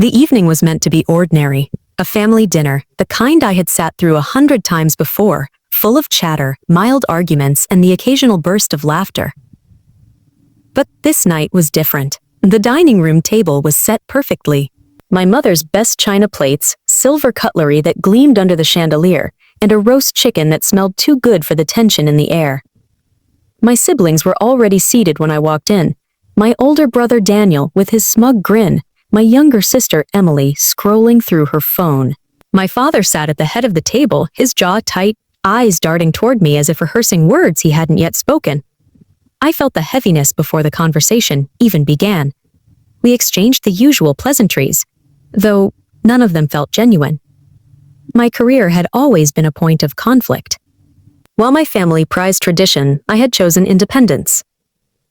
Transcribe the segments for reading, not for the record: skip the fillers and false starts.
The evening was meant to be ordinary, a family dinner, the kind I had sat through 100 times before, full of chatter, mild arguments, and the occasional burst of laughter. But this night was different. The dining room table was set perfectly. My mother's best china plates, silver cutlery that gleamed under the chandelier, and a roast chicken that smelled too good for the tension in the air. My siblings were already seated when I walked in. My older brother Daniel with his smug grin, my younger sister Emily scrolling through her phone. My father sat at the head of the table, his jaw tight, eyes darting toward me as if rehearsing words he hadn't yet spoken. I felt the heaviness before the conversation even began. We exchanged the usual pleasantries, though none of them felt genuine. My career had always been a point of conflict. While my family prized tradition, I had chosen independence.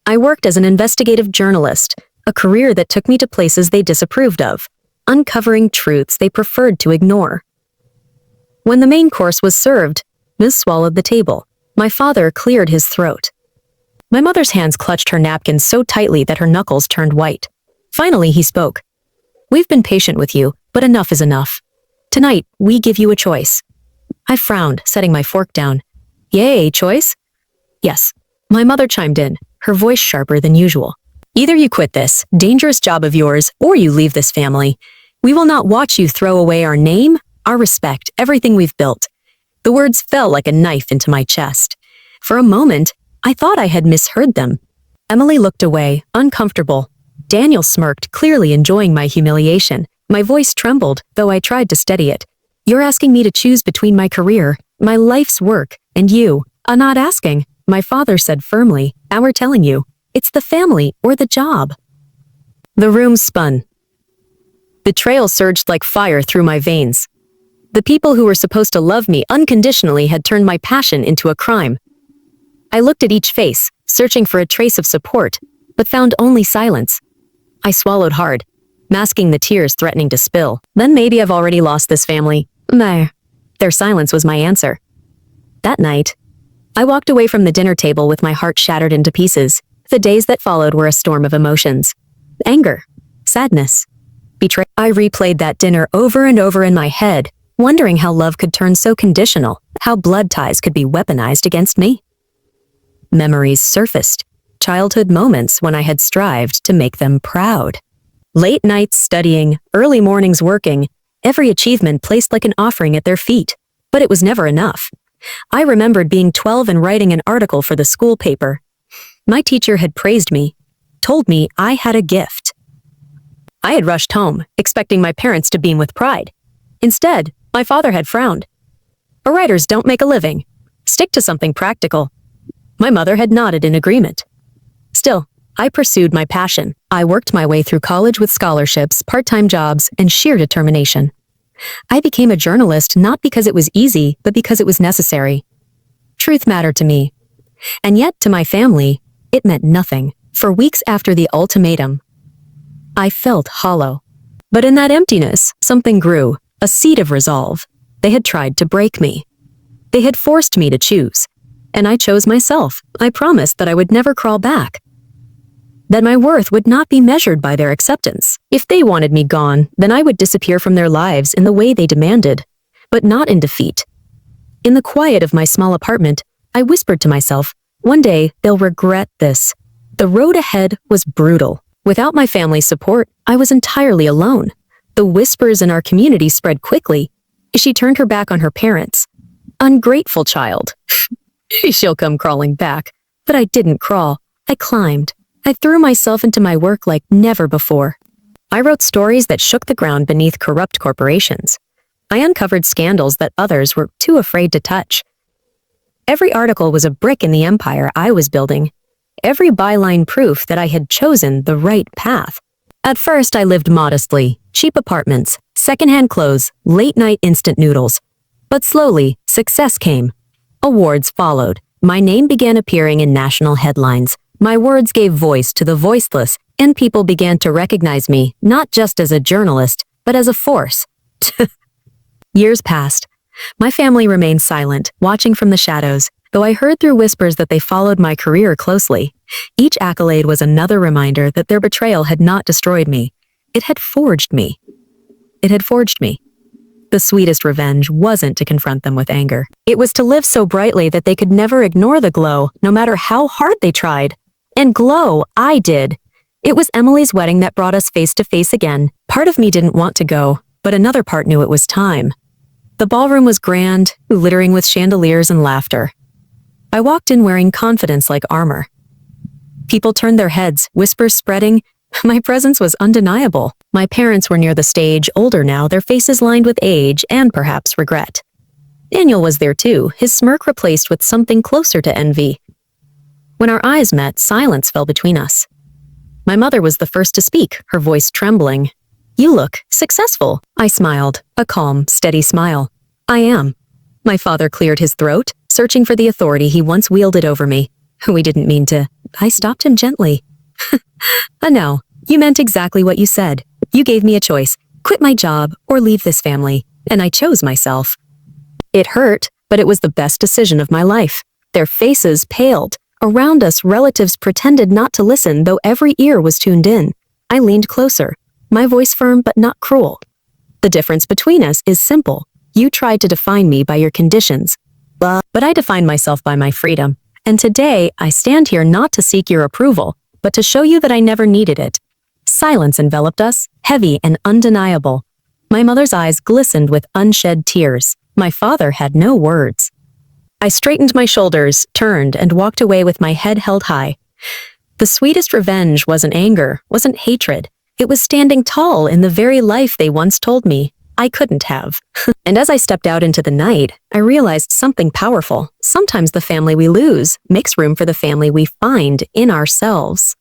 I worked as an investigative journalist, a career that took me to places they disapproved of, uncovering truths they preferred to ignore. When the main course was served, Ms. swallowed the table. My father cleared his throat. My mother's hands clutched her napkin so tightly that her knuckles turned white. Finally, he spoke. "We've been patient with you, but enough is enough. Tonight, we give you a choice." I frowned, setting my fork down. "Yay, choice?" "Yes." My mother chimed in, her voice sharper than usual. "Either you quit this dangerous job of yours, or you leave this family. We will not watch you throw away our name, our respect, everything we've built." The words fell like a knife into my chest. For a moment, I thought I had misheard them. Emily looked away, uncomfortable. Daniel smirked, clearly enjoying my humiliation. My voice trembled, though I tried to steady it. "You're asking me to choose between my career, my life's work, and you." "I'm not asking," my father said firmly. "We're telling you. It's the family or the job." The room spun. Betrayal surged like fire through my veins. The people who were supposed to love me unconditionally had turned my passion into a crime. I looked at each face, searching for a trace of support, but found only silence. I swallowed hard, masking the tears threatening to spill. "Then maybe I've already lost this family." Meh. Their silence was my answer. That night, I walked away from the dinner table with my heart shattered into pieces. The days that followed were a storm of emotions. Anger, sadness, betrayal. I replayed that dinner over and over in my head, wondering how love could turn so conditional, how blood ties could be weaponized against me. Memories surfaced, childhood moments when I had strived to make them proud. Late nights studying, early mornings working, every achievement placed like an offering at their feet. But it was never enough. I remembered being 12 and writing an article for the school paper. My teacher had praised me, told me I had a gift. I had rushed home, expecting my parents to beam with pride. Instead, my father had frowned. "Writers don't make a living. Stick to something practical." My mother had nodded in agreement. Still, I pursued my passion. I worked my way through college with scholarships, part-time jobs, and sheer determination. I became a journalist not because it was easy, but because it was necessary. Truth mattered to me. And yet, to my family, it meant nothing. For weeks after the ultimatum, I felt hollow. But in that emptiness, something grew, a seed of resolve. They had tried to break me. They had forced me to choose. And I chose myself. I promised that I would never crawl back. That my worth would not be measured by their acceptance. If they wanted me gone, then I would disappear from their lives in the way they demanded, but not in defeat. In the quiet of my small apartment, I whispered to myself, one day they'll regret this. The road ahead was brutal. Without my family's support, I was entirely alone. The whispers in our community spread quickly. She turned her back on her parents. Ungrateful child. She'll come crawling back. But I didn't crawl. I climbed. I threw myself into my work like never before. I wrote stories that shook the ground beneath corrupt corporations. I uncovered scandals that others were too afraid to touch. Every article was a brick in the empire I was building. Every byline proof that I had chosen the right path. At first, I lived modestly. Cheap apartments, secondhand clothes, late-night instant noodles. But slowly, success came. Awards followed. My name began appearing in national headlines. My words gave voice to the voiceless, and people began to recognize me, not just as a journalist, but as a force. Years passed. My family remained silent, watching from the shadows, though I heard through whispers that they followed my career closely. Each accolade was another reminder that their betrayal had not destroyed me. It had forged me. it had forged me. The sweetest revenge wasn't to confront them with anger. It was to live so brightly that they could never ignore the glow, no matter how hard they tried. And glow, I did. It was Emily's wedding that brought us face to face again. Part of me didn't want to go, but another part knew it was time. The ballroom was grand, glittering with chandeliers and laughter. I walked in wearing confidence like armor. People turned their heads, whispers spreading. My presence was undeniable. My parents were near the stage, older now, their faces lined with age and perhaps regret. Daniel was there too, his smirk replaced with something closer to envy. When our eyes met, silence fell between us. My mother was the first to speak, her voice trembling. "You look successful," I smiled, a calm, steady smile. "I am." My father cleared his throat, searching for the authority he once wielded over me. "We didn't mean to." I stopped him gently. No, you meant exactly what you said. You gave me a choice, quit my job or leave this family, and I chose myself. It hurt, but it was the best decision of my life. Their faces paled. Around us, relatives pretended not to listen, though every ear was tuned in. I leaned closer, my voice firm but not cruel. "The difference between us is simple. You tried to define me by your conditions, but I defined myself by my freedom. And today, I stand here not to seek your approval, but to show you that I never needed it." Silence enveloped us, heavy and undeniable. My mother's eyes glistened with unshed tears. My father had no words. I straightened my shoulders, turned, and walked away with my head held high. The sweetest revenge wasn't anger, wasn't hatred. It was standing tall in the very life they once told me I couldn't have. And as I stepped out into the night, I realized something powerful. Sometimes the family we lose makes room for the family we find in ourselves.